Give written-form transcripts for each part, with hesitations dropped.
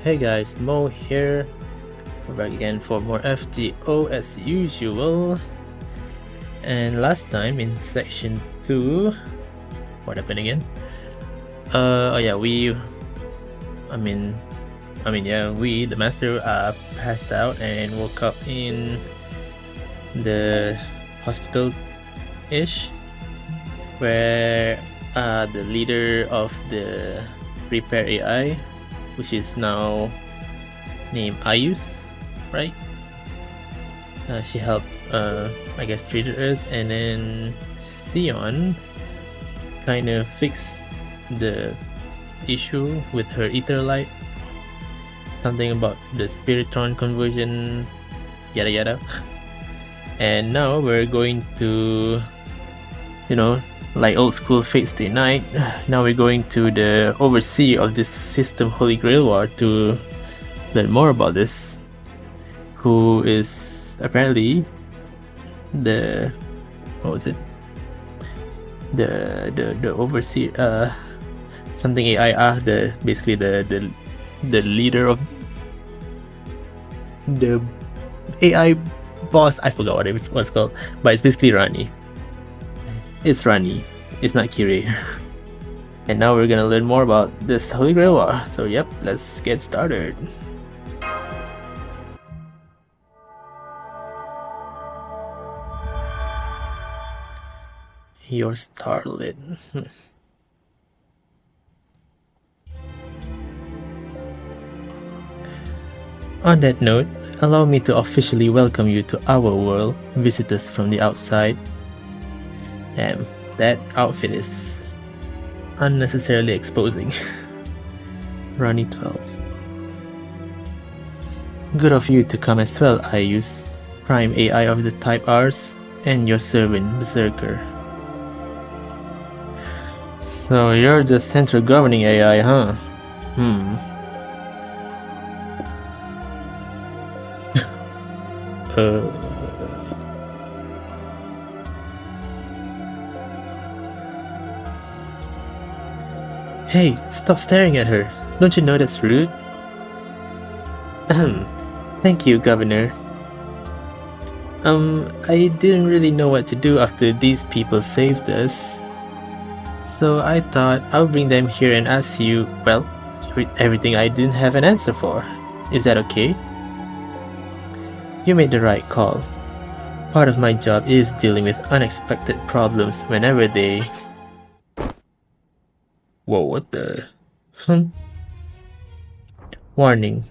Hey guys, Mo here. We're back again for more FGO as usual. And last time in section 2, what happened again? We, the master, passed out and woke up in the hospital-ish, where the leader of the repair AI, which is now named Ayus, right? She helped, treated us, and then Sion kind of fixed the issue with her ether light. Something about the Spiritron conversion, yada yada. And now we're going to, like old school Fate Stay Night, now we're going to the overseer of this system, Holy Grail War, to learn more about this, who is apparently the overseer, something AI, basically the leader of the AI boss. I forgot what it's called, but it's basically Rani. It's Rani, it's not Kiri. And now we're gonna learn more about this Holy Grail War. So yep, let's get started. You're starlit. On that note, allow me to officially welcome you to our world, visitors from the outside. Damn, that outfit is unnecessarily exposing. Ronnie 12. Good of you to come as well, Ayus, Prime AI of the Type Rs, and your servant, Berserker. So you're the central governing AI, huh? Hey, stop staring at her. Don't you know that's rude? Thank you, Governor. I didn't really know what to do after these people saved us. So I thought I'll bring them here and ask you, well, everything I didn't have an answer for. Is that okay? You made the right call. Part of my job is dealing with unexpected problems whenever they... Whoa, what the... Warning.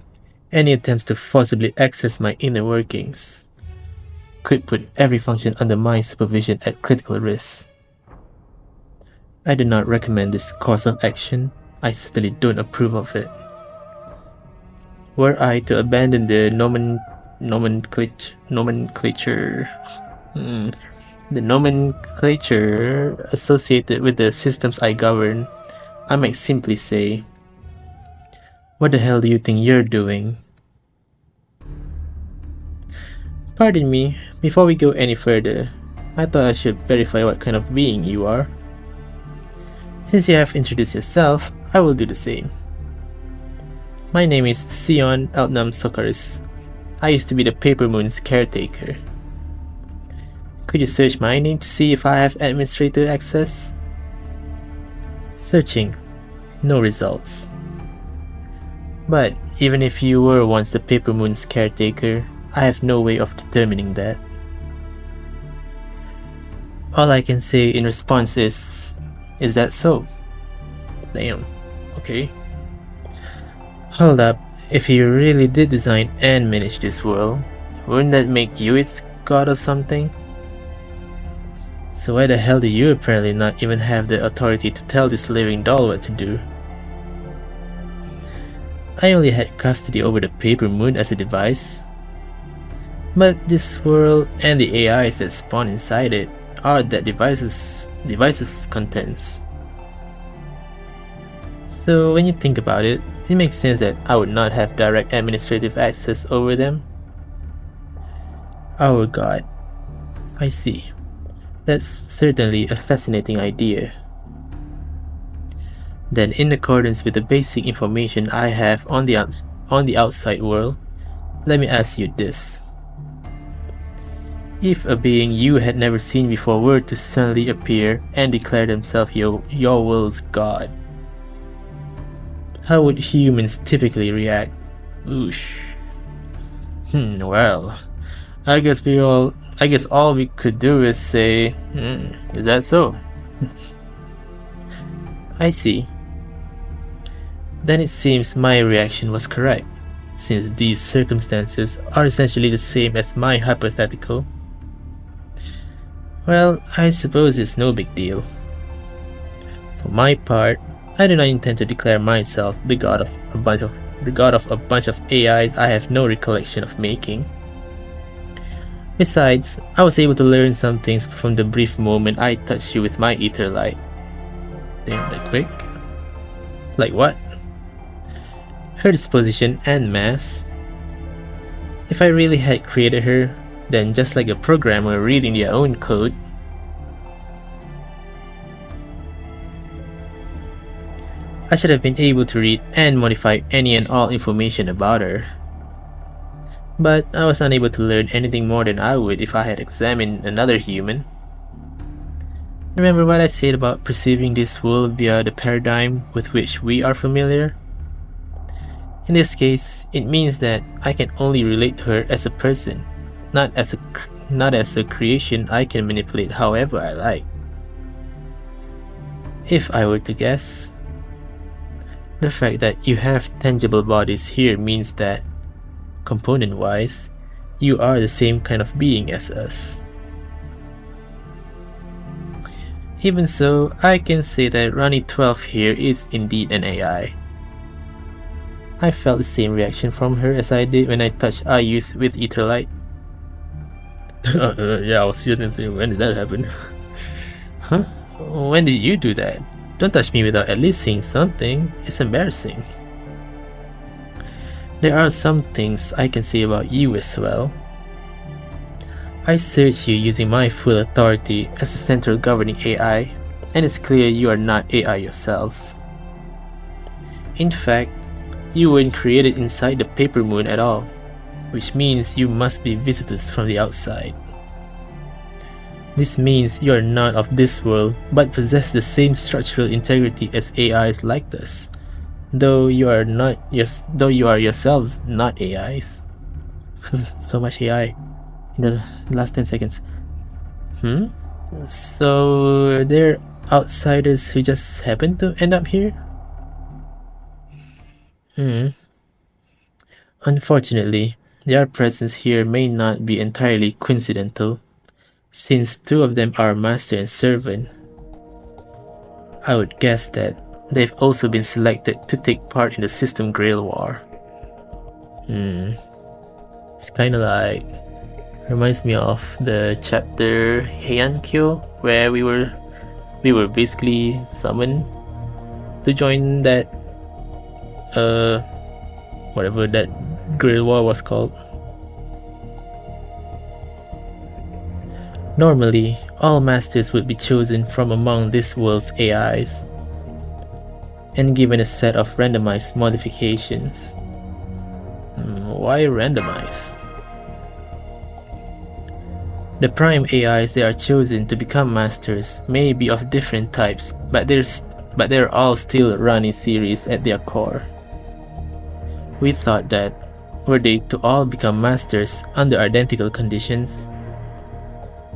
Any attempts to forcibly access my inner workings could put every function under my supervision at critical risk. I do not recommend this course of action. I certainly don't approve of it. Were I to abandon the nomenclature associated with the systems I govern, I might simply say, what the hell do you think you're doing? Pardon me, before we go any further, I thought I should verify what kind of being you are. Since you have introduced yourself, I will do the same. My name is Sion Eltnam Sokaris. I used to be the Paper Moon's caretaker. Could you search my name to see if I have administrator access? Searching. No results. But even if you were once the Paper Moon's caretaker, I have no way of determining that. All I can say in response is that so? Damn. Okay. Hold up. If you really did design and manage this world, wouldn't that make you its god or something? So why the hell do you apparently not even have the authority to tell this living doll what to do? I only had custody over the Paper Moon as a device. But this world and the AIs that spawn inside it are that device's contents. So when you think about it, it makes sense that I would not have direct administrative access over them. Oh god. I see. That's certainly a fascinating idea. Then in accordance with the basic information I have on the on the outside world, let me ask you this. If a being you had never seen before were to suddenly appear and declare themselves your world's god, how would humans typically react? Oosh. Well, I guess all we could do is say, is that so? I see. Then it seems my reaction was correct, since these circumstances are essentially the same as my hypothetical. Well, I suppose it's no big deal. For my part, I do not intend to declare myself the god of a bunch of AIs I have no recollection of making. Besides, I was able to learn some things from the brief moment I touched you with my ether light. Damn, that quick? Like what? Her disposition and mass. If I really had created her, then just like a programmer reading their own code, I should have been able to read and modify any and all information about her. But I was unable to learn anything more than I would if I had examined another human. Remember what I said about perceiving this world via the paradigm with which we are familiar? In this case, it means that I can only relate to her as a person, not as a creation I can manipulate however I like. If I were to guess, the fact that you have tangible bodies here means that, component-wise, you are the same kind of being as us. Even so, I can say that Ronnie 12 here is indeed an AI. I felt the same reaction from her as I did when I touched Ayus with Etherlight. Yeah, I was feeling the same. When did that happen? Huh? When did you do that? Don't touch me without at least saying something. It's embarrassing. There are some things I can say about you as well. I searched you using my full authority as a central governing AI, and it's clear you are not AI yourselves. In fact, you weren't created inside the paper moon at all, which means you must be visitors from the outside. This means you are not of this world, but possess the same structural integrity as AIs like us, though you are yourselves not AIs. So much AI in the last 10 seconds. So they're outsiders who just happen to end up here? Unfortunately, their presence here may not be entirely coincidental, since two of them are master and servant. I would guess that they've also been selected to take part in the System Grail War. It's kinda like, reminds me of the chapter Heiankyo, where we were basically summoned to join that whatever that Grail War was called. Normally, all masters would be chosen from among this world's AIs and given a set of randomized modifications. Why randomized? The prime AIs that are chosen to become masters may be of different types, but they're all still running series at their core. We thought that, were they to all become masters under identical conditions,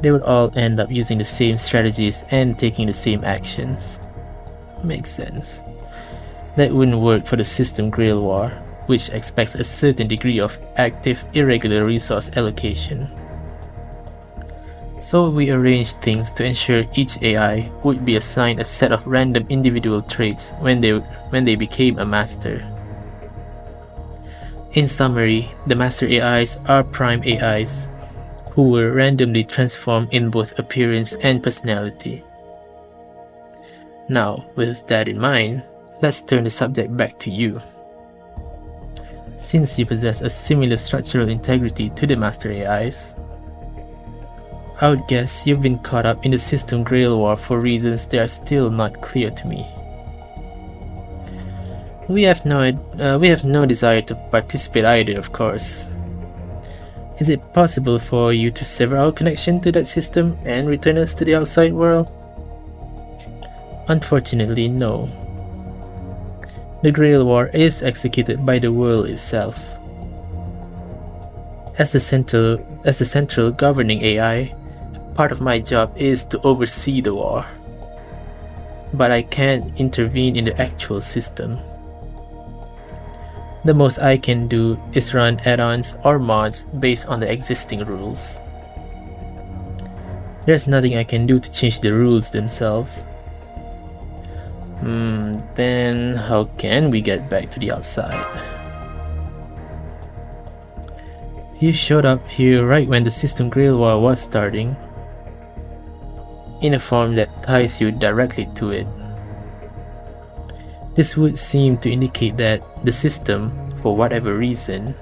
they would all end up using the same strategies and taking the same actions. Makes sense. That wouldn't work for the System Grail War, which expects a certain degree of active irregular resource allocation. So we arranged things to ensure each AI would be assigned a set of random individual traits when they became a master. In summary, the master AIs are prime AIs who were randomly transformed in both appearance and personality. Now, with that in mind, let's turn the subject back to you. Since you possess a similar structural integrity to the master AIs, I would guess you've been caught up in the System Grail War for reasons that are still not clear to me. We have no desire to participate either, of course. Is it possible for you to sever our connection to that system and return us to the outside world? Unfortunately, no. The Grail War is executed by the world itself. As the central governing AI, part of my job is to oversee the war. But I can't intervene in the actual system. The most I can do is run add-ons or mods based on the existing rules. There's nothing I can do to change the rules themselves. Then how can we get back to the outside? You showed up here right when the System Grail War was starting, in a form that ties you directly to it. This would seem to indicate that the system, for whatever reason,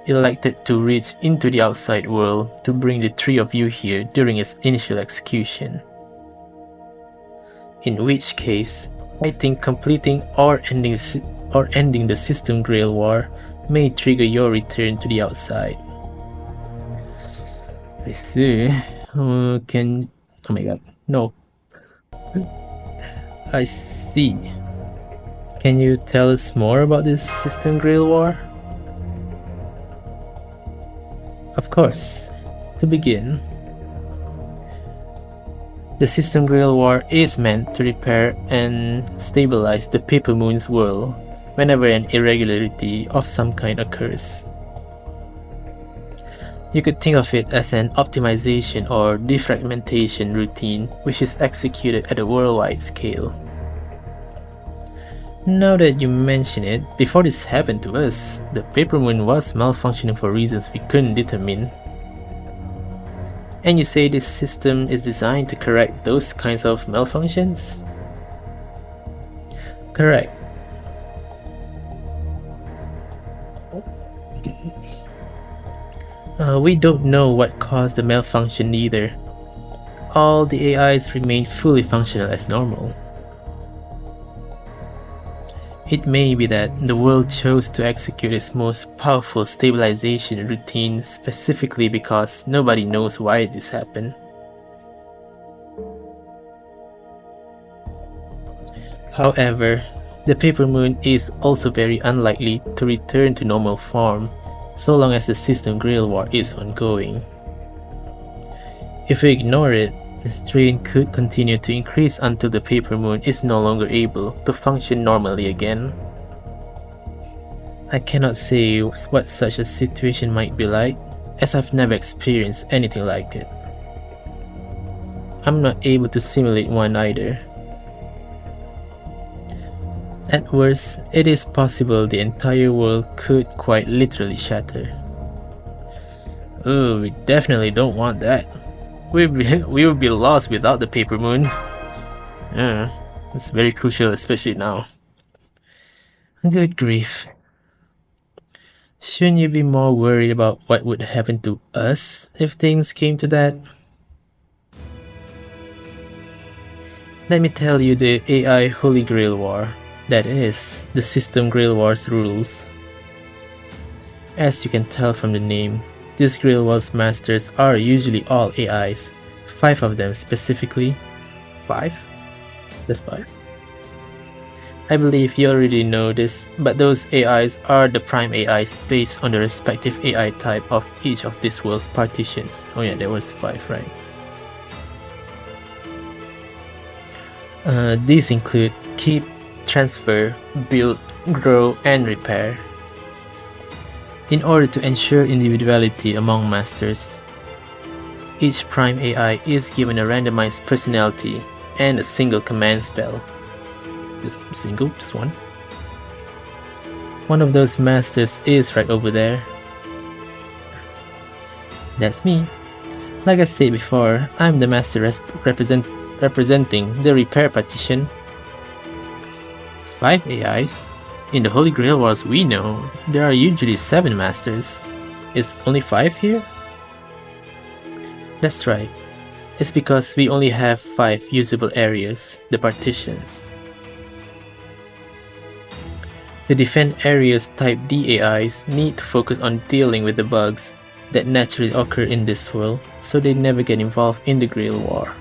elected to reach into the outside world to bring the three of you here during its initial execution. In which case, I think completing or ending the System Grail War may trigger your return to the outside. I see. Oh my god, no. I see. Can you tell us more about this System Grail War? Of course. To begin, the System Grail War is meant to repair and stabilize the Paper Moon's world whenever an irregularity of some kind occurs. You could think of it as an optimization or defragmentation routine which is executed at a worldwide scale. Now that you mention it, before this happened to us, the Paper Moon was malfunctioning for reasons we couldn't determine. And you say this system is designed to correct those kinds of malfunctions? Correct. We don't know what caused the malfunction either. All the AIs remain fully functional as normal. It may be that the world chose to execute its most powerful stabilization routine specifically because nobody knows why this happened. However, the Paper Moon is also very unlikely to return to normal form so long as the System Grail War is ongoing. If we ignore it, the strain could continue to increase until the Paper Moon is no longer able to function normally again. I cannot say what such a situation might be like, as I've never experienced anything like it. I'm not able to simulate one either. At worst, it is possible the entire world could quite literally shatter. Oh, we definitely don't want that. We would be lost without the Paper Moon. Yeah, it's very crucial, especially now. Good grief. Shouldn't you be more worried about what would happen to us if things came to that? Let me tell you the AI Holy Grail War, that is, the System Grail War's rules. As you can tell from the name, these Grail War's masters are usually all AIs, 5 of them specifically. 5? Just 5? I believe you already know this, but those AIs are the prime AIs based on the respective AI type of each of this world's partitions. Oh yeah, there was 5, right? These include Keep, Transfer, Build, Grow, and Repair. In order to ensure individuality among masters, each prime AI is given a randomized personality and a single command spell. Just one. One of those masters is right over there. That's me. Like I said before, I'm the master representing the repair partition. 5 AIs? In the Holy Grail Wars we know, there are usually 7 masters. Is only 5 here? That's right. It's because we only have 5 usable areas, the partitions. The defend area's Type D AIs need to focus on dealing with the bugs that naturally occur in this world, so they never get involved in the Grail War.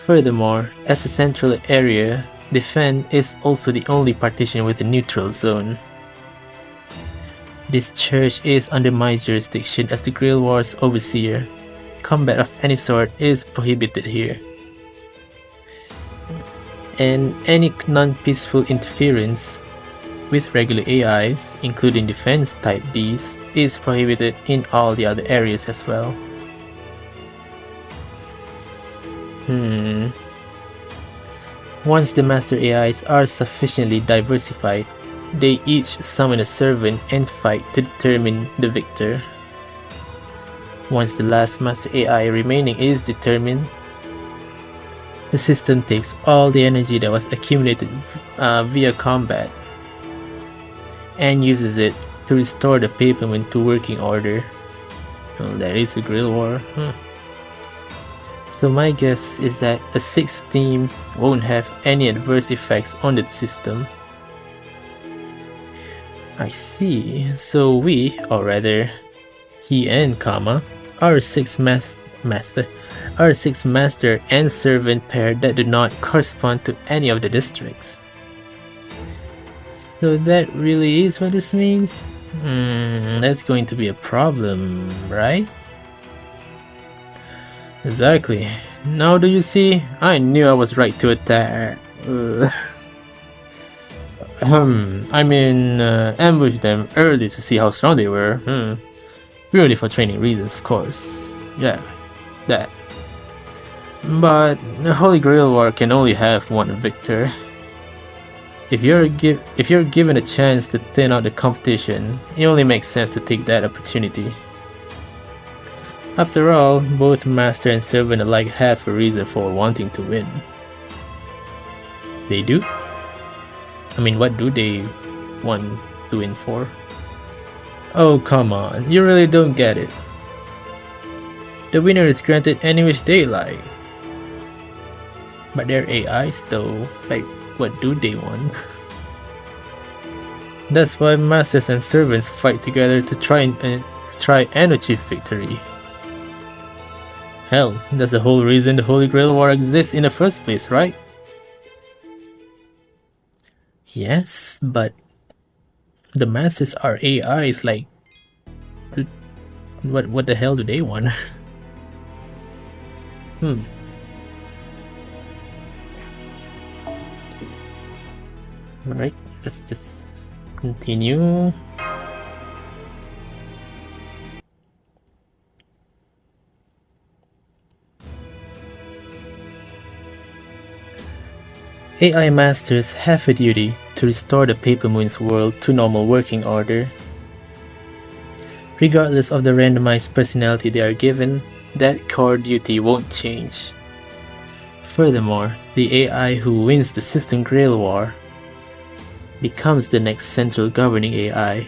Furthermore, as a central area, defend is also the only partition with a neutral zone. This church is under my jurisdiction as the Grail War's overseer. Combat of any sort is prohibited here. And any non-peaceful interference with regular AIs, including defense type Ds, is prohibited in all the other areas as well. Once the master AIs are sufficiently diversified, they each summon a servant and fight to determine the victor. Once the last master AI remaining is determined, the system takes all the energy that was accumulated via combat and uses it to restore the paper moon to working order. Well, that is a Grail War. So my guess is that a 6th team won't have any adverse effects on the system. I see. So we, or rather, he and Kama, are 6 master and servant pair that do not correspond to any of the districts. So that really is what this means? That's going to be a problem, right? Exactly. Now do you see? I knew I was right to attack. Ambush them early to see how strong they were. Purely for training reasons, of course. Yeah, that. But the Holy Grail War can only have one victor. If you're given a chance to thin out the competition, it only makes sense to take that opportunity. After all, both master and servant alike have a reason for wanting to win. They do? I mean, what do they want to win for? Oh, come on, you really don't get it. The winner is granted any wish they like. But their AIs though, like, what do they want? That's why masters and servants fight together to try and achieve victory. Hell, that's the whole reason the Holy Grail War exists in the first place, right? Yes, but the masters are AIs, like, what the hell do they want? Alright, let's just continue. AI Masters have a duty to restore the Paper Moon's world to normal working order. Regardless of the randomized personality they are given, that core duty won't change. Furthermore, the AI who wins the System Grail War becomes the next central governing AI.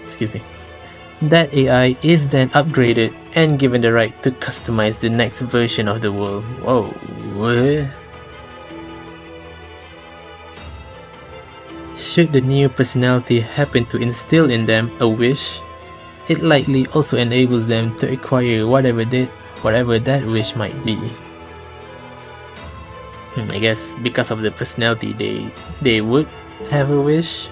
Excuse me. That AI is then upgraded and given the right to customize the next version of the world. Whoa, what? Should the new personality happen to instill in them a wish, it likely also enables them to acquire whatever that wish might be. I guess because of the personality they would have a wish.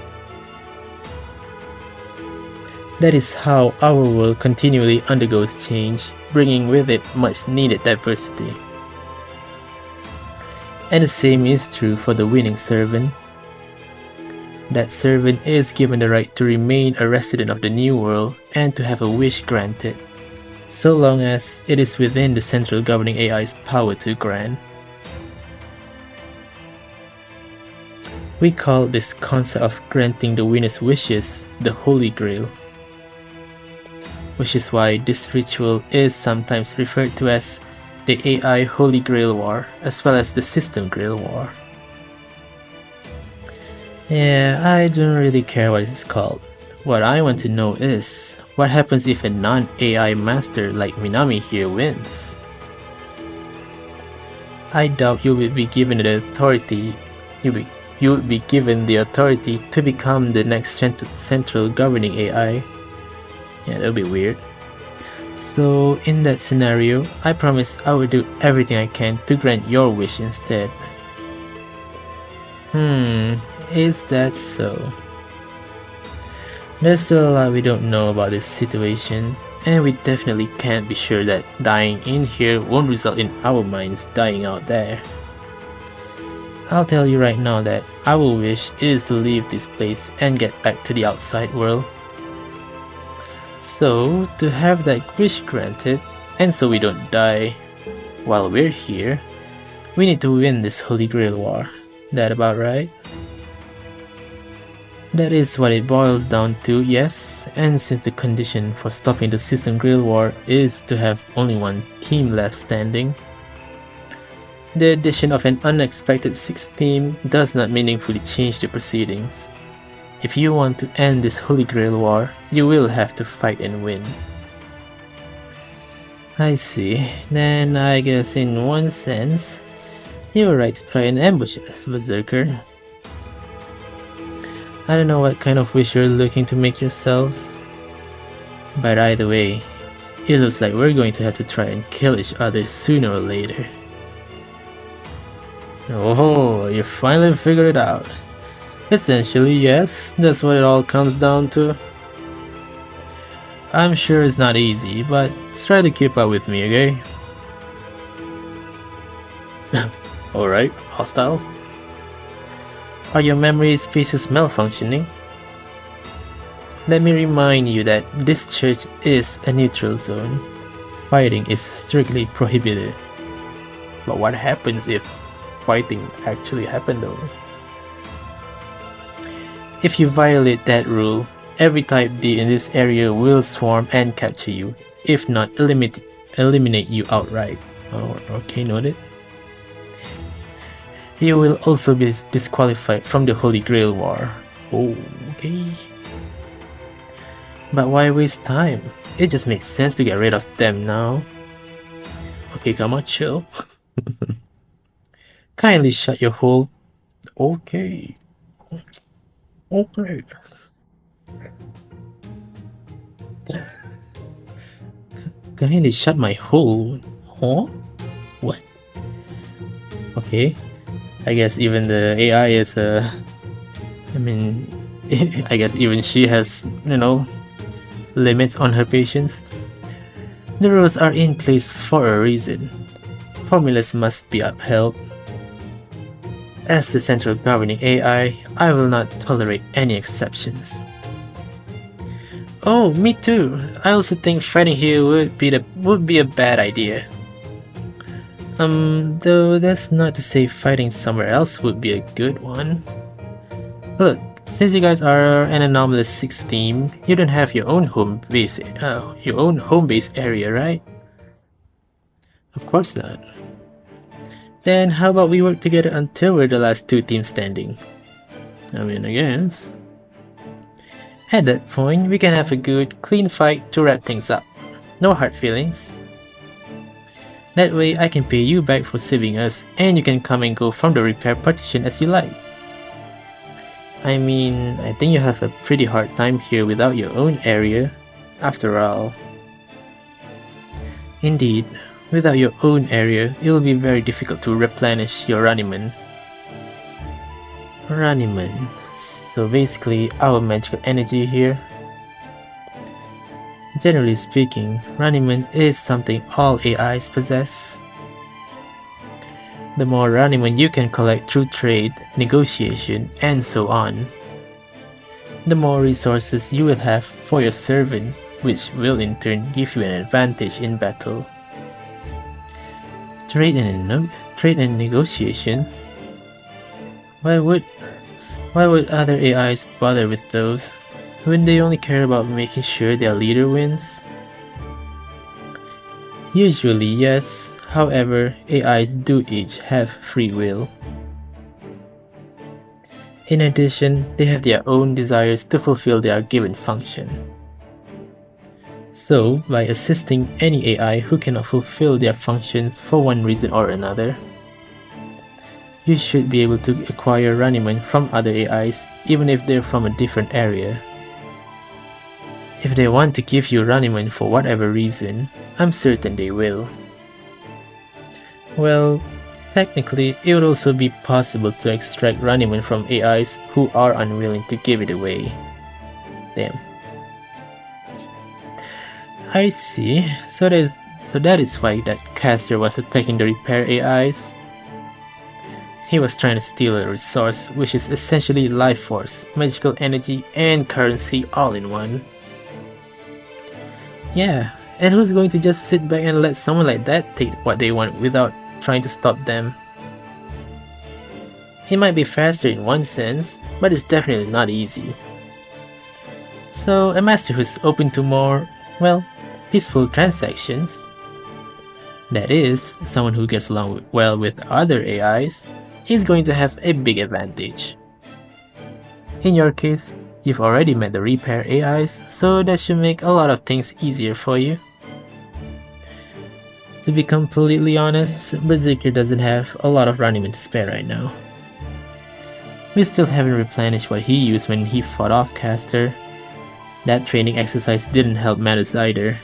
That is how our world continually undergoes change, bringing with it much needed diversity. And the same is true for the winning servant. That servant is given the right to remain a resident of the new world and to have a wish granted, so long as it is within the central governing AI's power to grant. We call this concept of granting the winner's wishes the Holy Grail, which is why this ritual is sometimes referred to as the AI Holy Grail War, as well as the System Grail War. Yeah, I don't really care what it's called. What I want to know is, what happens if a non-AI master like Minami here wins? I doubt you will be given the authority. You would be given the authority to become the next central governing AI. Yeah, that'll be weird. So in that scenario, I promise I will do everything I can to grant your wish instead. Is that so? There's still a lot we don't know about this situation, and we definitely can't be sure that dying in here won't result in our minds dying out there. I'll tell you right now that our wish is to leave this place and get back to the outside world. So, to have that wish granted, and so we don't die while we're here, we need to win this Holy Grail War. That about right? That is what it boils down to, yes, and since the condition for stopping the System Grail War is to have only one team left standing, the addition of an unexpected sixth team does not meaningfully change the proceedings. If you want to end this Holy Grail War, you will have to fight and win. I see. Then I guess in one sense, you were right to try and ambush us, Berserker. I don't know what kind of wish you're looking to make yourselves, but either way, it looks like we're going to have to try and kill each other sooner or later. Oh, you finally figured it out. Essentially, yes, that's what it all comes down to. I'm sure it's not easy, but try to keep up with me, okay? Alright, hostile. Are your memory spaces malfunctioning? Let me remind you that this church is a neutral zone. Fighting is strictly prohibited. But what happens if fighting actually happened though? If you violate that rule, every type D in this area will swarm and capture you, if not eliminate you outright. Oh, okay, noted. You will also be disqualified from the Holy Grail War. Oh, okay. But why waste time? It just makes sense to get rid of them now. Okay, come on, chill. Kindly shut your hole. Okay. Okay. Kindly shut my hole. Huh? What? Okay. I guess even the AI is I mean, I guess even she has, limits on her patience. The rules are in place for a reason. Formulas must be upheld. As the central governing AI, I will not tolerate any exceptions. Oh, me too. I also think fighting here would be a bad idea. Though that's not to say fighting somewhere else would be a good one. Look, since you guys are an anomalous 6 team, you don't have your own home base area, right? Of course not. Then how about we work together until we're the last 2 teams standing? I mean, I guess. At that point, we can have a good, clean fight to wrap things up. No hard feelings. That way, I can pay you back for saving us, and you can come and go from the repair partition as you like. I mean, I think you have a pretty hard time here without your own area, after all. Indeed, without your own area, it will be very difficult to replenish your Runnyman. Runnyman. So basically, our magical energy here. Generally speaking, Runnyman is something all AIs possess. The more Runnyman you can collect through trade, negotiation, and so on, the more resources you will have for your servant, which will in turn give you an advantage in battle. Trade and negotiation? Why would other AIs bother with those? Wouldn't they only care about making sure their leader wins? Usually yes, however, AIs do each have free will. In addition, they have their own desires to fulfill their given function. So, by assisting any AI who cannot fulfill their functions for one reason or another, you should be able to acquire Runnyman from other AIs, even if they're from a different area. If they want to give you Runnyman for whatever reason, I'm certain they will. Well, technically, it would also be possible to extract Runnyman from AIs who are unwilling to give it away. Damn. I see. So that is why that caster was attacking the repair AIs. He was trying to steal a resource which is essentially life force, magical energy, and currency all in one. Yeah, and who's going to just sit back and let someone like that take what they want without trying to stop them? He might be faster in one sense, but it's definitely not easy. So a master who's open to more, well, peaceful transactions. That is, someone who gets along well with other AIs, is going to have a big advantage. In your case, you've already met the repair AIs, so that should make a lot of things easier for you. To be completely honest, Berserker doesn't have a lot of Runnyman to spare right now. We still haven't replenished what he used when he fought off Caster. That training exercise didn't help matters either.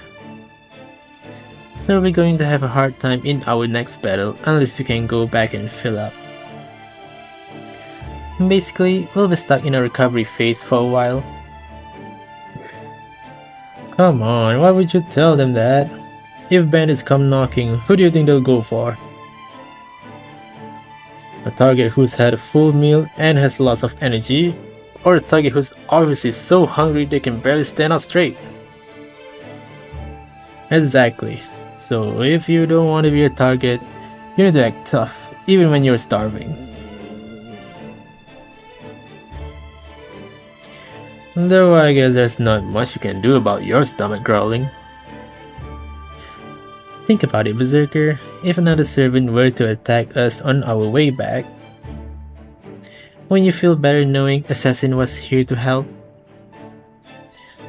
So we're going to have a hard time in our next battle unless we can go back and fill up. Basically, we'll be stuck in a recovery phase for a while. Come on, why would you tell them that? If bandits come knocking, who do you think they'll go for? A target who's had a full meal and has lots of energy? Or a target who's obviously so hungry they can barely stand up straight? Exactly. So if you don't want to be a target, you need to act tough, even when you're starving. Though I guess there's not much you can do about your stomach growling. Think about it, Berserker. If another servant were to attack us on our way back, wouldn't you feel better knowing Assassin was here to help?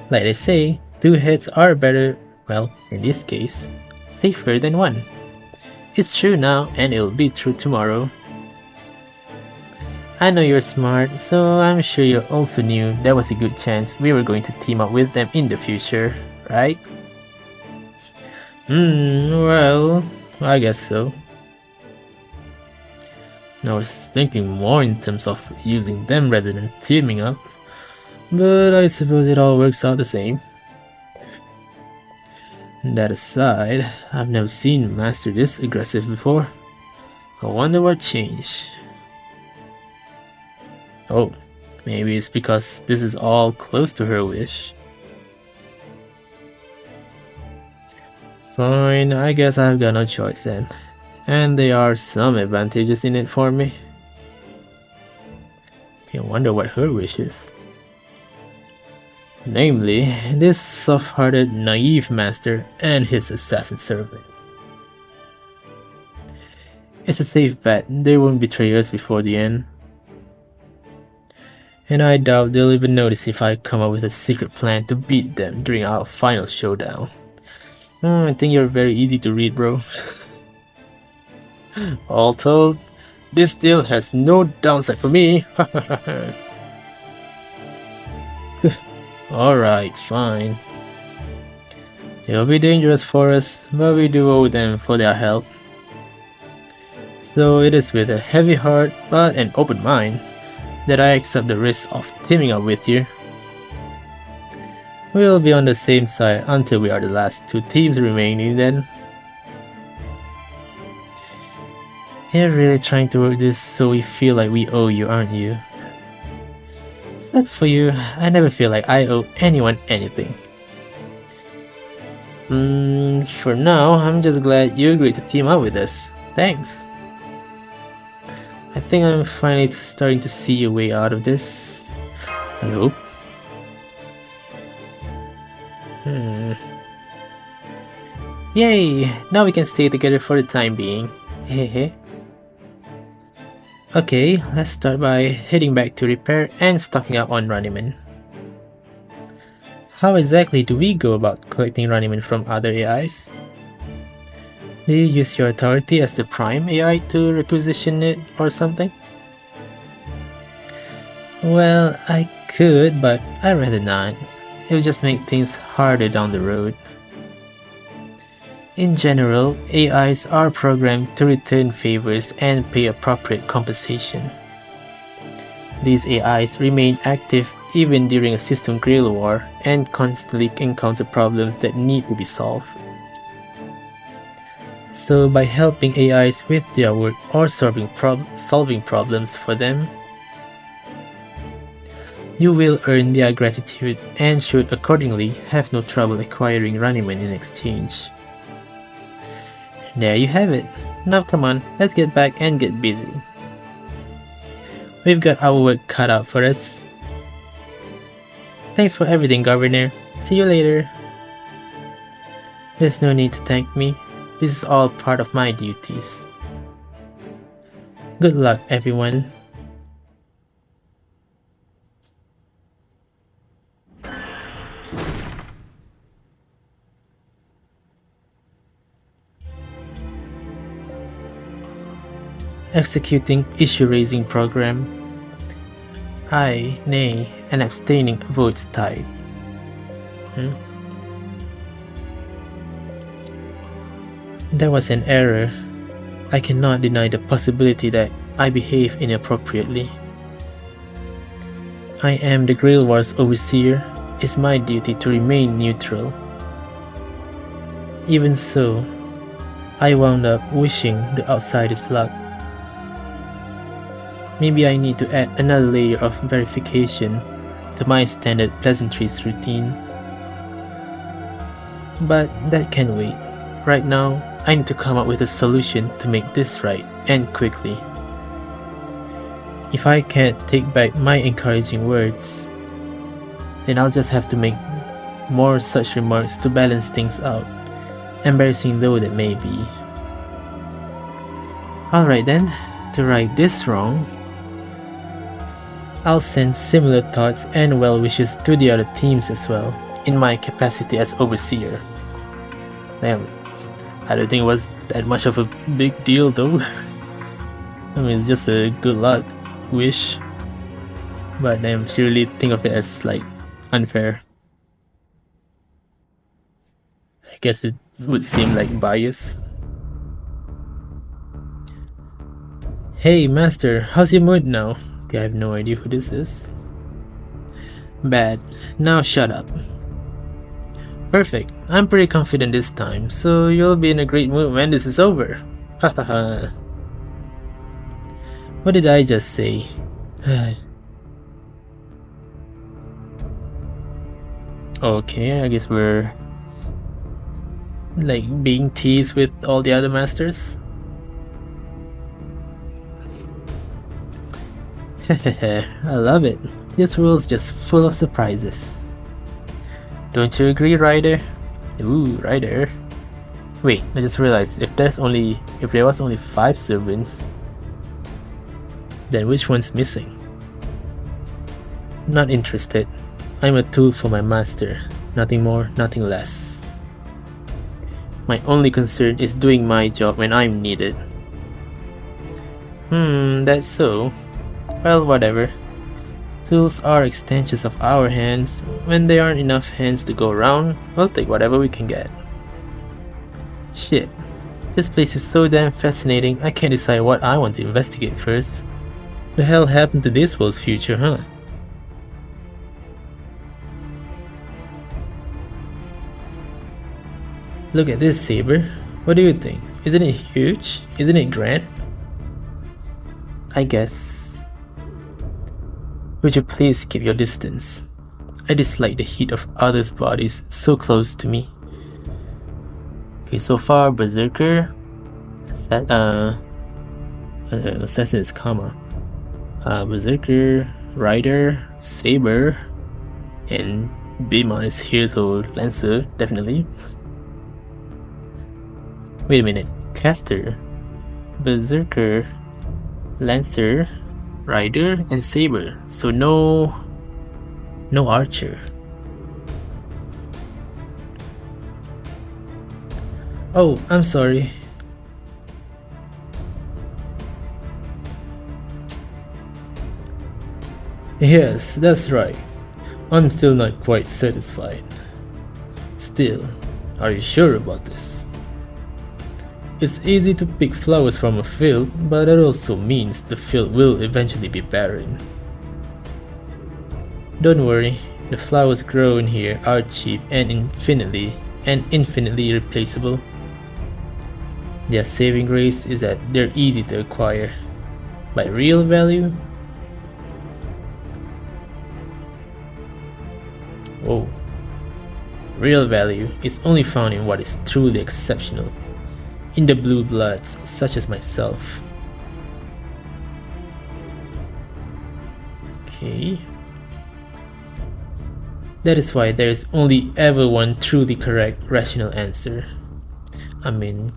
Like they say, two heads are better, well, in this case, safer than one. It's true now, and it'll be true tomorrow. I know you're smart, so I'm sure you also knew there was a good chance we were going to team up with them in the future, right? Well, I guess so. I was thinking more in terms of using them rather than teaming up, but I suppose it all works out the same. That aside, I've never seen Master this aggressive before. I wonder what changed. Oh, maybe it's because this is all close to her wish. Fine, I guess I've got no choice then. And there are some advantages in it for me. I wonder what her wish is. Namely, this soft-hearted, naive master and his assassin servant. It's a safe bet they won't betray us before the end. And I doubt they'll even notice if I come up with a secret plan to beat them during our final showdown. I think you're very easy to read, bro. All told, this deal has no downside for me. Alright, fine. It'll be dangerous for us, but we do owe them for their help. So it is with a heavy heart but an open mind that I accept the risk of teaming up with you. We'll be on the same side until we are the last two teams remaining then. You're really trying to work this so we feel like we owe you, aren't you? Sucks for you, I never feel like I owe anyone anything. For now, I'm just glad you agreed to team up with us. Thanks. I think I'm finally starting to see a way out of this. I hope. Yay! Now we can stay together for the time being. Hehe. Okay, let's start by heading back to repair and stocking up on Runnyman. How exactly do we go about collecting Runnyman from other AIs? Do you use your authority as the prime AI to requisition it or something? Well, I could, but I'd rather not. It'll just make things harder down the road. In general, AIs are programmed to return favors and pay appropriate compensation. These AIs remain active even during a system Grail War and constantly encounter problems that need to be solved. So by helping AIs with their work or solving problems for them, you will earn their gratitude and should accordingly have no trouble acquiring Runnyman in exchange. There you have it. Now come on, let's get back and get busy. We've got our work cut out for us. Thanks for everything, Governor. See you later. There's no need to thank me. This is all part of my duties. Good luck, everyone. Executing issue-raising program. Aye, nay, and abstaining votes tied. There was an error. I cannot deny the possibility that I behaved inappropriately. I am the Grail War's overseer. It's my duty to remain neutral. Even so, I wound up wishing the outsiders luck. Maybe I need to add another layer of verification to my standard pleasantries routine. But that can wait. Right now, I need to come up with a solution to make this right, and quickly. If I can't take back my encouraging words, then I'll just have to make more such remarks to balance things out, embarrassing though that may be. Alright then, to right this wrong, I'll send similar thoughts and well wishes to the other teams as well, in my capacity as overseer. Damn, I don't think it was that much of a big deal though. I mean, it's just a good luck wish. But damn, she really think of it as like unfair. I guess it would seem like bias. Hey Master, how's your mood now? I have no idea who this is. Bad. Now shut up. Perfect. I'm pretty confident this time, so you'll be in a great mood when this is over. Hahaha. What did I just say? Okay, I guess we're like being teased with all the other masters. I love it. This world's just full of surprises. Don't you agree, Ryder? Ooh, Ryder. Wait, I just realized if there was only 5 servants, then which one's missing? Not interested. I'm a tool for my master. Nothing more, nothing less. My only concern is doing my job when I'm needed. That's so. Well, whatever. Tools are extensions of our hands. When there aren't enough hands to go around, we'll take whatever we can get. Shit. This place is so damn fascinating, I can't decide what I want to investigate first. The hell happened to this world's future, huh? Look at this saber. What do you think? Isn't it huge? Isn't it grand? I guess. Would you please keep your distance? I dislike the heat of others' bodies so close to me. Okay, so far Berserker, Assassin is Kama, Berserker, Rider, Saber, and Bima is here, so Lancer, definitely. Wait a minute, Caster, Berserker, Lancer, Rider, and Saber, so no Archer. Oh, I'm sorry. Yes, that's right. I'm still not quite satisfied. Still, are you sure about this? It's easy to pick flowers from a field, but that also means the field will eventually be barren. Don't worry, the flowers grown here are cheap and infinitely replaceable. Their saving grace is that they're easy to acquire. By real value? Whoa. Real value is only found in what is truly exceptional. In the blue bloods, such as myself. Okay. That is why there is only ever one truly correct rational answer. I mean,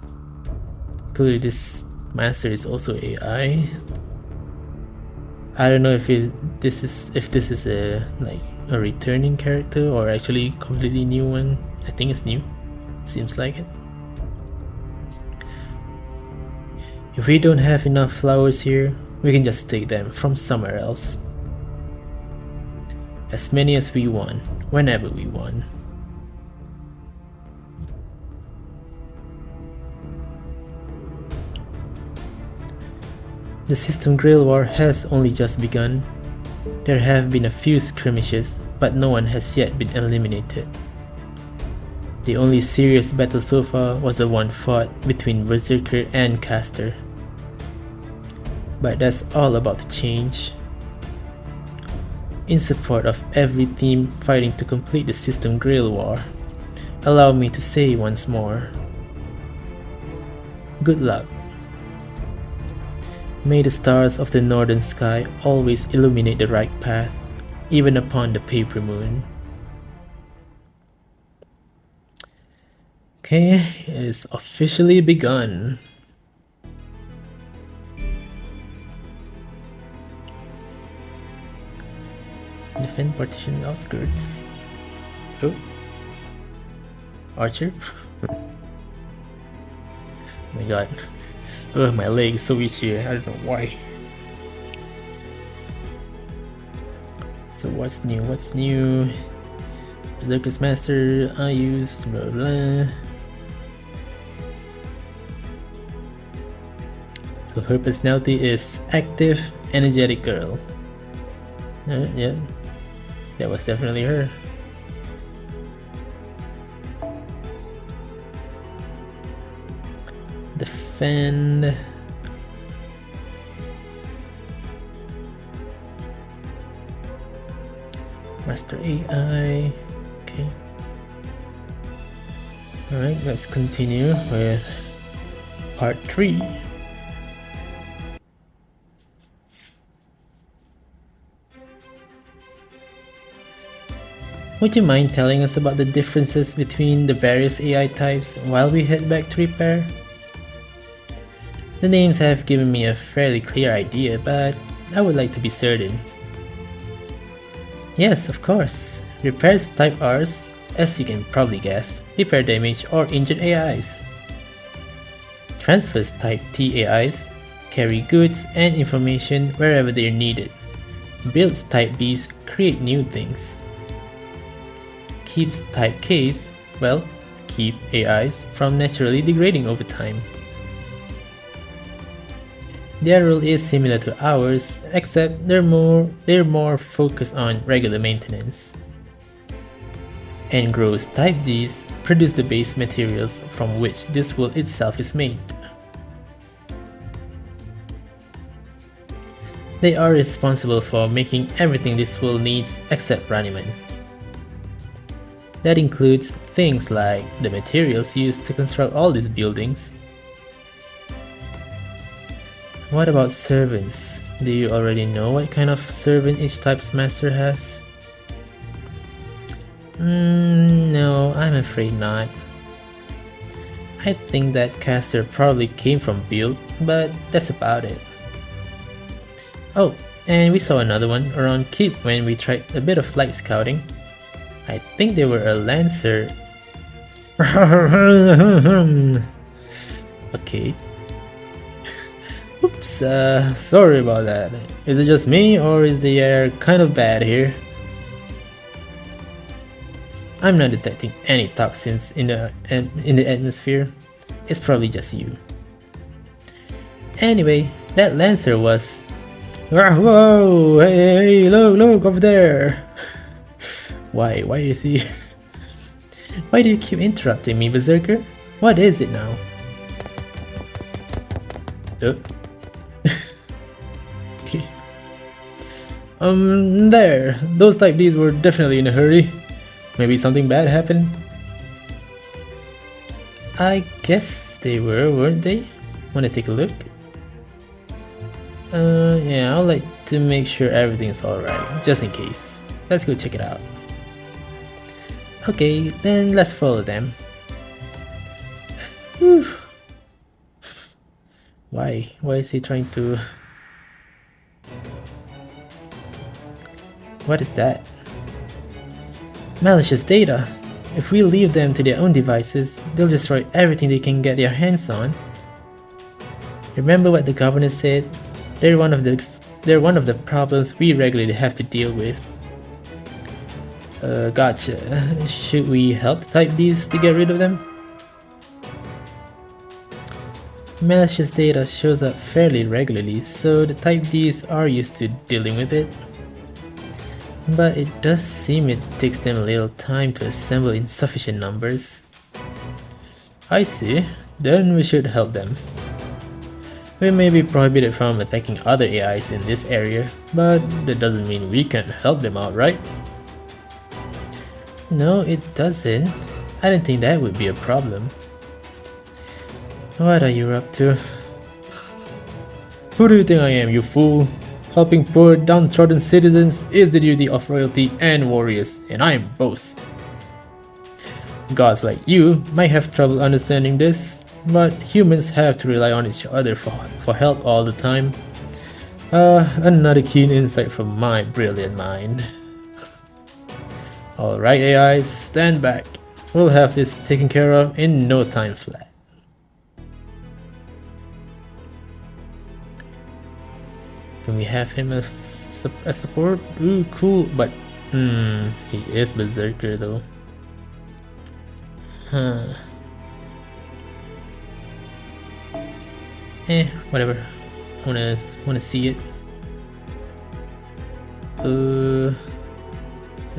clearly this master is also AI. I don't know if this is a returning character or actually completely new one. I think it's new. Seems like it. If we don't have enough flowers here, we can just take them from somewhere else. As many as we want, whenever we want. The System Grail War has only just begun. There have been a few skirmishes, but no one has yet been eliminated. The only serious battle so far was the one fought between Berserker and Caster. But that's all about to change. In support of every team fighting to complete the System Grail War, allow me to say once more, good luck. May the stars of the northern sky always illuminate the right path, even upon the paper moon. Okay, it's officially begun. Defend partition outskirts. Oh. Archer? Oh my god. Ugh, my leg is so itchy. I don't know why. So what's new? What's new? Berserker's Master, I use blah blah. So her personality is active, energetic girl. Yeah. That was definitely her. Defend. Master AI. Okay. Alright, let's continue with part 3. Would you mind telling us about the differences between the various AI types while we head back to repair? The names have given me a fairly clear idea, but I would like to be certain. Yes, of course. Repairs type Rs, as you can probably guess, repair damage or injured AIs. Transfers type T AIs carry goods and information wherever they are needed. Builds type Bs create new things. Keeps type Ks, well, keep AIs from naturally degrading over time. Their role is similar to ours, except they're more focused on regular maintenance. And grows type Gs produce the base materials from which this world itself is made. They are responsible for making everything this world needs except Runnyman. That includes things like the materials used to construct all these buildings. What about servants? Do you already know what kind of servant each type's master has? No, I'm afraid not. I think that caster probably came from build, but that's about it. Oh, and we saw another one around Keep when we tried a bit of light scouting. I think they were a lancer. Okay. Oops, sorry about that. Is it just me, or is the air kind of bad here? I'm not detecting any toxins in the atmosphere. It's probably just you. Anyway, that Lancer was... Whoa! Hey, look over there! Why is he... Why do you keep interrupting me, Berserker? What is it now? Okay. There. Those Type Ds were definitely in a hurry. Maybe something bad happened? I guess they were, weren't they? Wanna take a look? Yeah, I'd like to make sure everything's alright, just in case. Let's go check it out. Okay, then let's follow them. Whew. Why? Why is he trying to... What is that? Malicious data. If we leave them to their own devices, they'll destroy everything they can get their hands on. Remember what the governor said? They're one of the problems we regularly have to deal with. Gotcha. Should we help Type Ds to get rid of them? Malicious data shows up fairly regularly, so the Type Ds are used to dealing with it. But it does seem it takes them a little time to assemble in sufficient numbers. I see. Then we should help them. We may be prohibited from attacking other AIs in this area, but that doesn't mean we can't help them out, right? No, it doesn't. I don't think that would be a problem. What are you up to? Who do you think I am, you fool? Helping poor, downtrodden citizens is the duty of royalty and warriors, and I am both. Gods like you might have trouble understanding this, but humans have to rely on each other for help all the time. Another keen insight from my brilliant mind. Alright AIs, stand back. We'll have this taken care of in no time flat. Can we have him as support? Ooh, cool, but he is Berserker though. Huh. Whatever. Wanna see it. So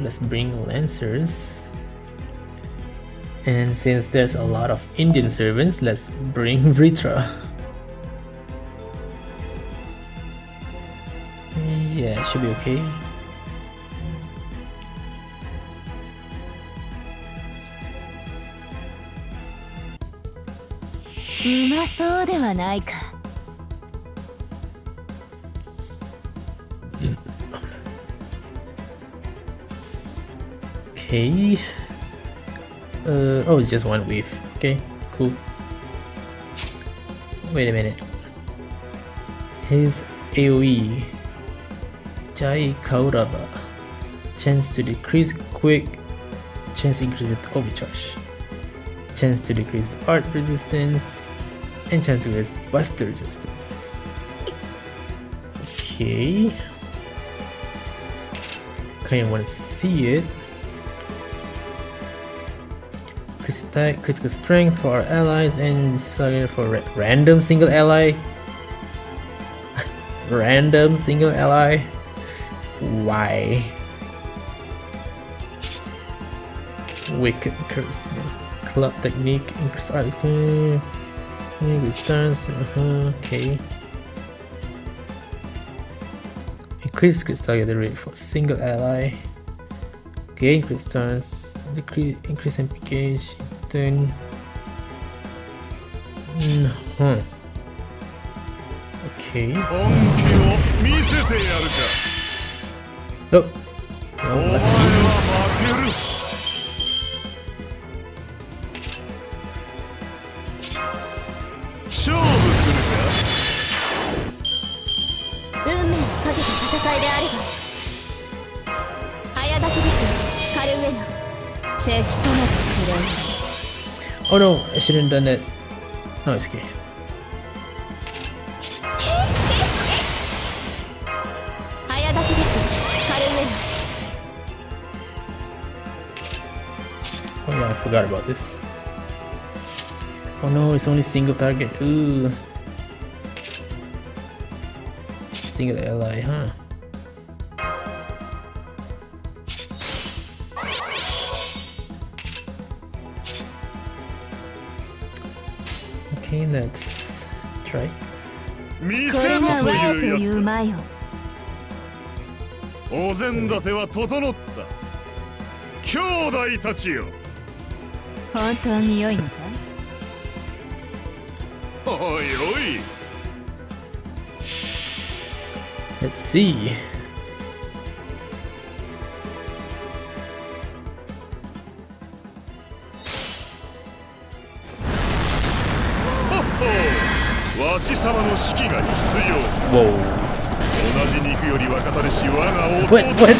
let's bring Lancers. And since there's a lot of Indian servants, let's bring Vritra. Yeah, it should be okay. Okay. Oh, it's just one wave. Okay, cool. Wait a minute. His AoE Jai Kaurava. Chance to decrease quick. Chance increase overcharge. Chance to decrease art resistance. And chance to increase buster resistance. Okay. Kinda wanna see it. Increase attack, critical strength for our allies, and slugger for random single ally. Random single ally. Why? Wicked encouragement. Club technique. Increase art. Stance. Okay. Increase crit target rate for single ally. Okay, increase stance. Increase MPK. Turn. Okay. Oh. Oh no, I shouldn't have done that. No, it's okay. I forgot about this. Oh no, it's only single target. Ooh. Single ally, huh? Okay, let's try. 見せ場というやつだ。お膳立ては整った。兄弟たちよ。本当に良いのかい？おいおい。Let's see. Whoa. わし様の指揮が必要。Whoa. 同じ肉より若かりし我が弟。What?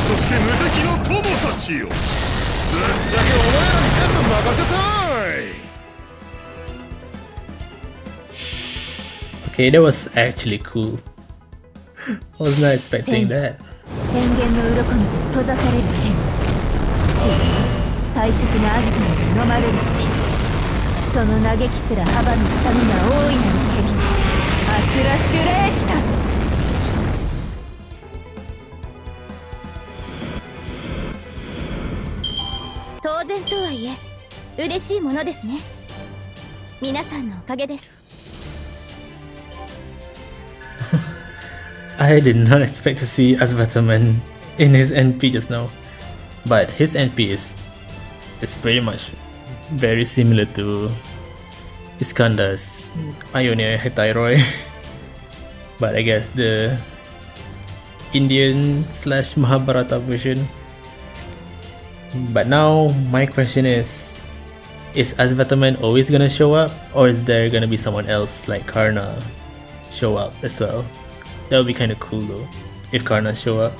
そして無敵の友たちよ。ぶっちゃけお前らに全部任せたい。Okay, that was actually cool. I was not expecting that. 天元の鱗に閉ざされる天地退色なアギトに飲まれる地その嘆きすら幅の臭みが大いなる蛇アスラシュレーシタ当然とはいえ嬉しいものですね。皆さんのおかげです。I did not expect to see Asvataman in his NP just now, but his NP is pretty much very similar to Iskandar's Ionia Thyroid, but I guess the Indian / Mahabharata version. But now my question is Asvataman always gonna show up, or is there gonna be someone else like Karna show up as well? That would be kind of cool though, if Karna show up.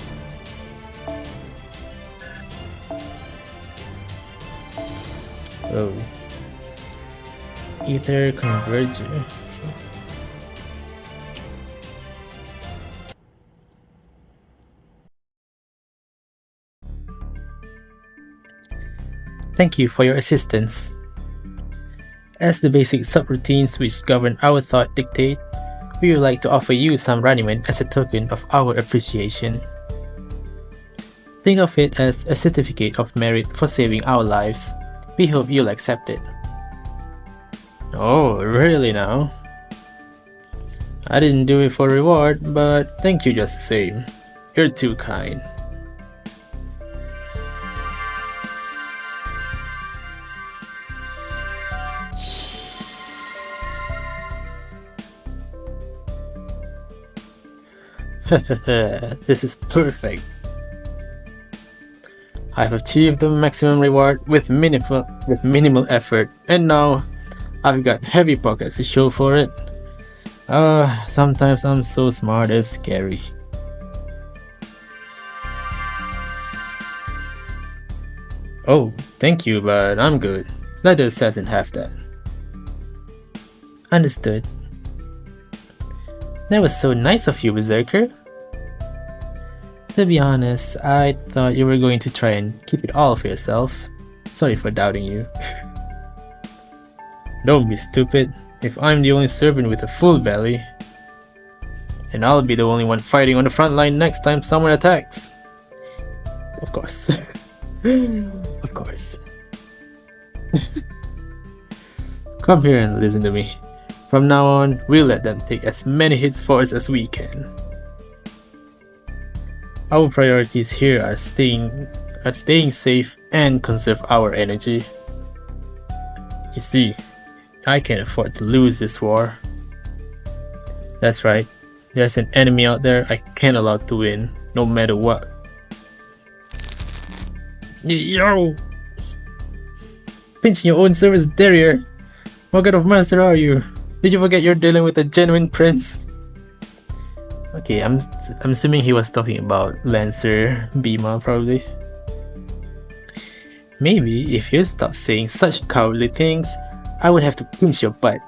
Oh. Ether Converger. Thank you for your assistance. As the basic subroutines which govern our thought dictate, we would like to offer you some raiment as a token of our appreciation. Think of it as a certificate of merit for saving our lives. We hope you'll accept it. Oh, really now? I didn't do it for reward, but thank you just the same. You're too kind. This is perfect. I've achieved the maximum reward with minimal effort, and now I've got heavy pockets to show for it. Sometimes I'm so smart it's scary. Oh, thank you, but I'm good. Let the assassin have that. Understood. That was so nice of you, Berserker. To be honest, I thought you were going to try and keep it all for yourself. Sorry for doubting you. Don't be stupid. If I'm the only servant with a full belly, then I'll be the only one fighting on the front line next time someone attacks. Of course. Of course. Come here and listen to me. From now on, we'll let them take as many hits for us as we can. Our priorities here are staying safe and conserve our energy. You see, I can't afford to lose this war. That's right, there's an enemy out there I can't allow to win, no matter what. Yo! Pinching your own service derriere! What kind of master are you? Did you forget you're dealing with a genuine prince? Okay, I'm assuming he was talking about Lancer Bhima, probably. Maybe if you stop saying such cowardly things, I would have to pinch your butt.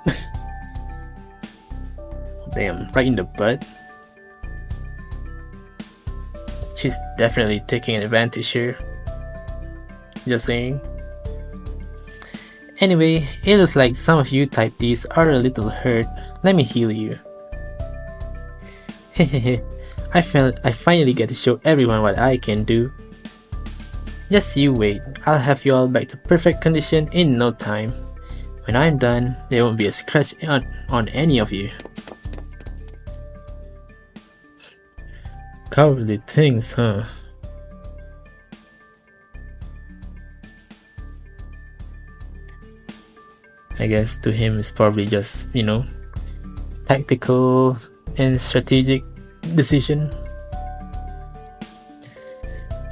Damn, right in the butt. She's definitely taking an advantage here. Just saying. Anyway, it looks like some of you type Ds are a little hurt. Let me heal you. Hehehe, I finally get to show everyone what I can do. Just you wait, I'll have you all back to perfect condition in no time. When I'm done, there won't be a scratch on any of you. Cowardly things, huh? I guess to him it's probably just, you know, tactical and strategic decision.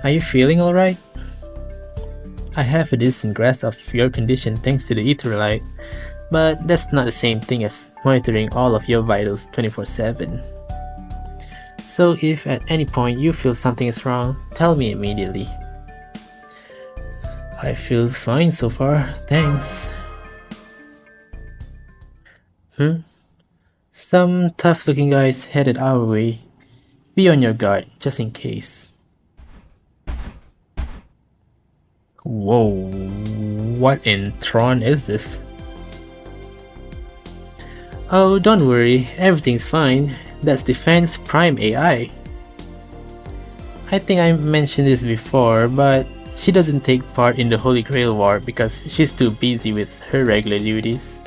Are you feeling alright? I have a decent grasp of your condition thanks to the Etherlight, but that's not the same thing as monitoring all of your vitals 24/7. So if at any point you feel something is wrong, tell me immediately. I feel fine so far, thanks. Some tough looking guys headed our way. Be on your guard, just in case. Whoa, what in Tron is this? Oh, don't worry, everything's fine. That's Defense Prime AI. I think I mentioned this before, but she doesn't take part in the Holy Grail War because she's too busy with her regular duties.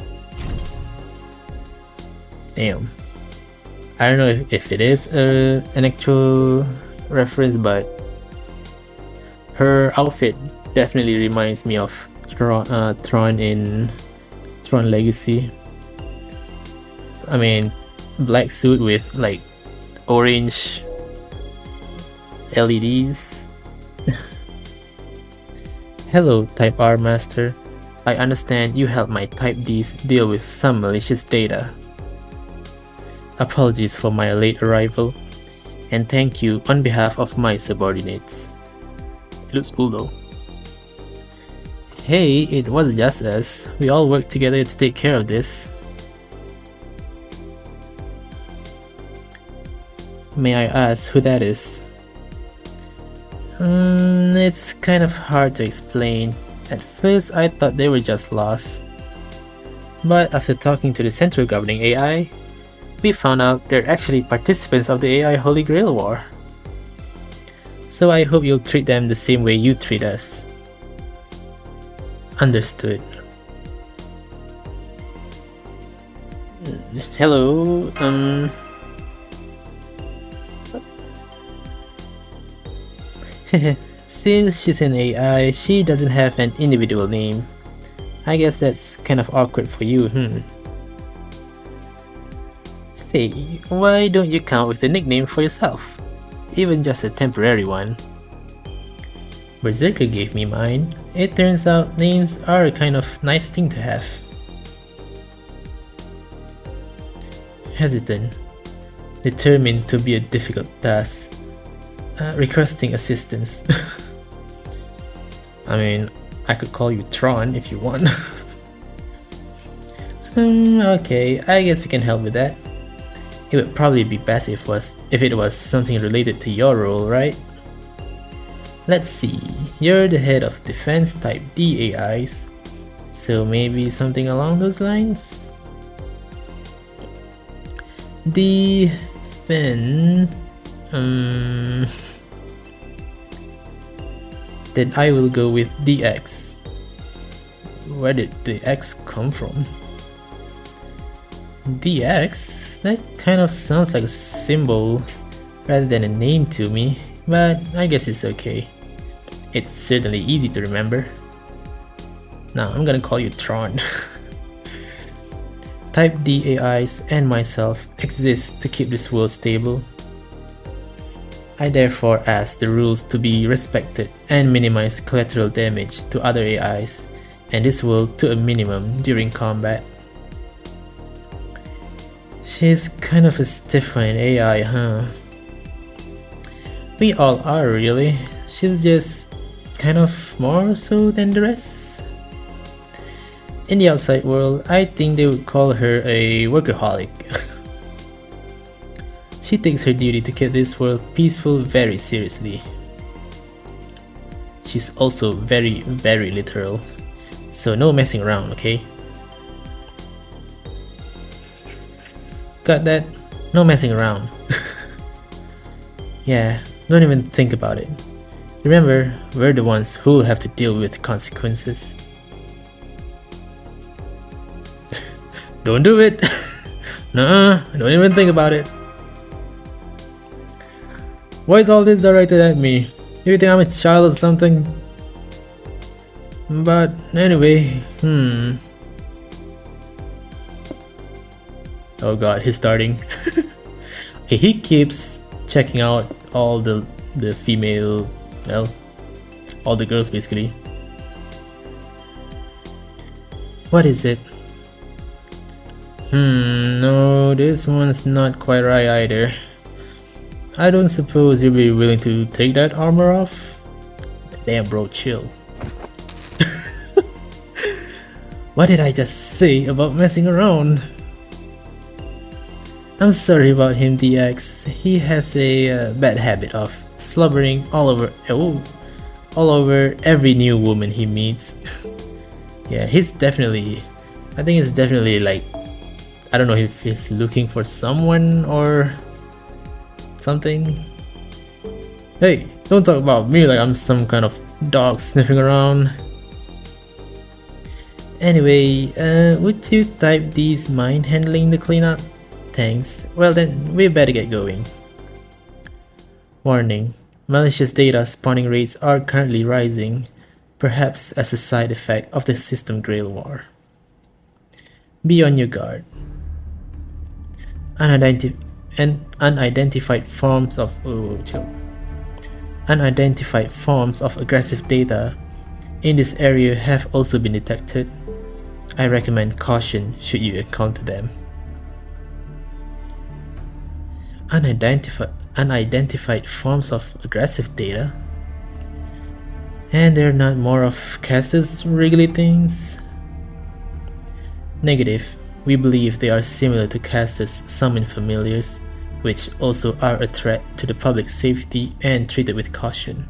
Damn. I don't know if it is an actual reference, but her outfit definitely reminds me of Tron in Tron Legacy. I mean, black suit with like orange LEDs. Hello, Type R Master. I understand you help my Type Ds deal with some malicious data. Apologies for my late arrival, and thank you on behalf of my subordinates. It looks cool though. Hey, it was just us. We all worked together to take care of this. May I ask who that is? It's kind of hard to explain. At first I thought they were just lost. But after talking to the central governing AI, we found out they're actually participants of the AI Holy Grail War. So I hope you'll treat them the same way you treat us. Understood. Hello, Since she's an AI, she doesn't have an individual name. I guess that's kind of awkward for you, Say, why don't you come up with a nickname for yourself? Even just a temporary one. Berserker gave me mine. It turns out names are a kind of nice thing to have. Hesitant. Determined to be a difficult task. Requesting assistance. I mean, I could call you Tron if you want. Okay, I guess we can help with that. It would probably be best if it was something related to your role, right? Let's see, you're the head of Defense Type D AIs, so maybe something along those lines? Defense... Then I will go with DX. Where did the X come from? DX? That kind of sounds like a symbol rather than a name to me, but I guess it's okay. It's certainly easy to remember. Now I'm gonna call you Tron. Type D AIs and myself exist to keep this world stable. I therefore ask the rules to be respected and minimize collateral damage to other AIs and this world to a minimum during combat. She's kind of a stiff-minded AI, huh? We all are, really. She's just kind of more so than the rest. In the outside world, I think they would call her a workaholic. She takes her duty to keep this world peaceful very seriously. She's also very, very literal. So no messing around, okay? Got that? No messing around. Yeah, don't even think about it. Remember, we're the ones who'll have to deal with consequences. Don't do it! Nah, don't even think about it. Why is all this directed at me? You think I'm a child or something? But anyway, Oh god, he's starting. Okay, he keeps checking out all the female, well, all the girls basically. What is it? No, this one's not quite right either. I don't suppose you'll be willing to take that armor off? Damn bro, chill. What did I just say about messing around? I'm sorry about him, DX. He has a bad habit of slobbering all over every new woman he meets. Yeah, he's definitely, I think it's definitely like, I don't know if he's looking for someone or something. Hey, don't talk about me like I'm some kind of dog sniffing around. Anyway, would you type these mind handling the cleanup? Thanks. Well then, we better get going. Warning. Malicious data spawning rates are currently rising, perhaps as a side effect of the System Grail War. Be on your guard. Unidentified forms of aggressive data in this area have also been detected. I recommend caution should you encounter them. Unidentified forms of aggressive data? And they're not more of casters wriggly things? Negative. We believe they are similar to casters summon familiars, which also are a threat to the public safety and treated with caution.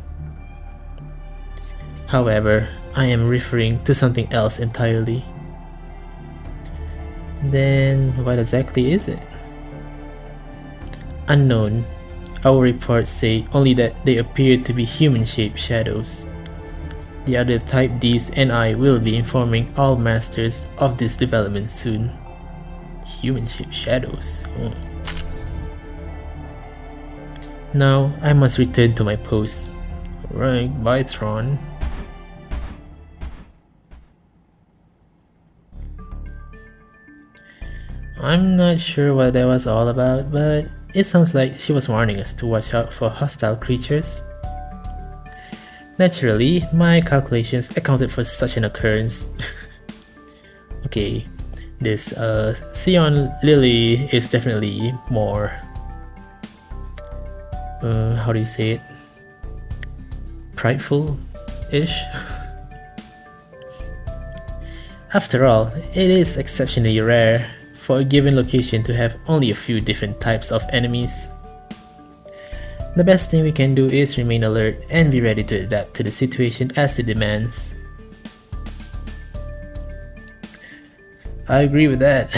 However, I am referring to something else entirely. Then what exactly is it? Unknown. Our reports say only that they appear to be human-shaped shadows. The other Type Ds and I will be informing all masters of this development soon. Human-shaped shadows. Now I must return to my post. Alright, bye Tron. I'm not sure what that was all about, but it sounds like she was warning us to watch out for hostile creatures. Naturally, my calculations accounted for such an occurrence. Okay, this Sion Lily is definitely more, how do you say it? Prideful-ish? After all, it is exceptionally rare for a given location to have only a few different types of enemies. The best thing we can do is remain alert and be ready to adapt to the situation as it demands. I agree with that.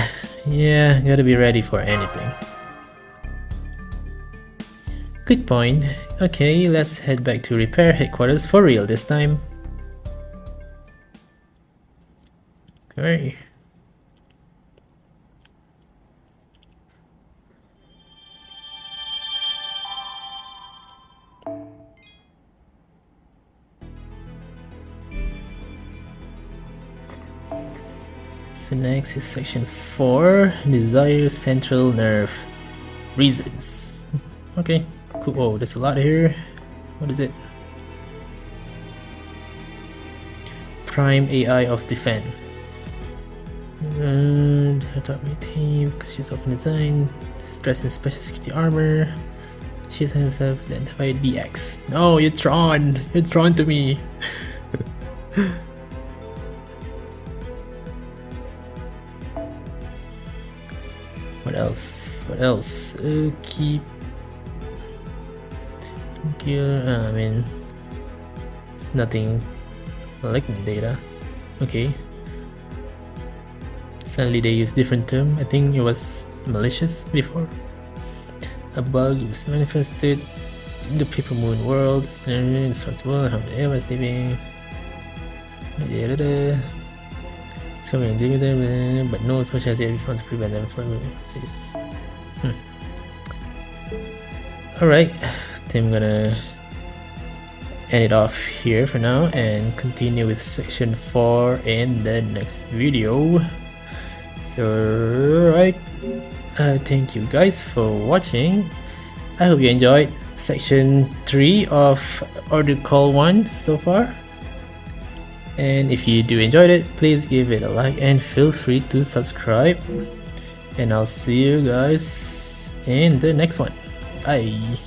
Yeah, gotta be ready for anything. Good point. Okay, let's head back to repair headquarters for real this time. Alright. So next is section 4, Desire Central Nerve Reasons. Okay, cool. Oh, there's a lot here. What is it? Prime AI of Defend. And her top team because she's often designed, dressed in special security armor. She's herself identified DX. No, you're Tron! You're Tron to me! What else? What else? Keep. I mean, it's nothing malignant data. Okay. Suddenly they use different term. I think it was malicious before. A bug was manifested in the People Moon world. The Sort world, how the air was living. It's coming to them, but no special has yet been found to prevent them from says. Alright, I think I'm gonna end it off here for now and continue with section 4 in the next video. So right, thank you guys for watching. I hope you enjoyed section 3 of Ordeal 1 so far. And if you do enjoyed it, please give it a like and feel free to subscribe. And I'll see you guys in the next one. Bye.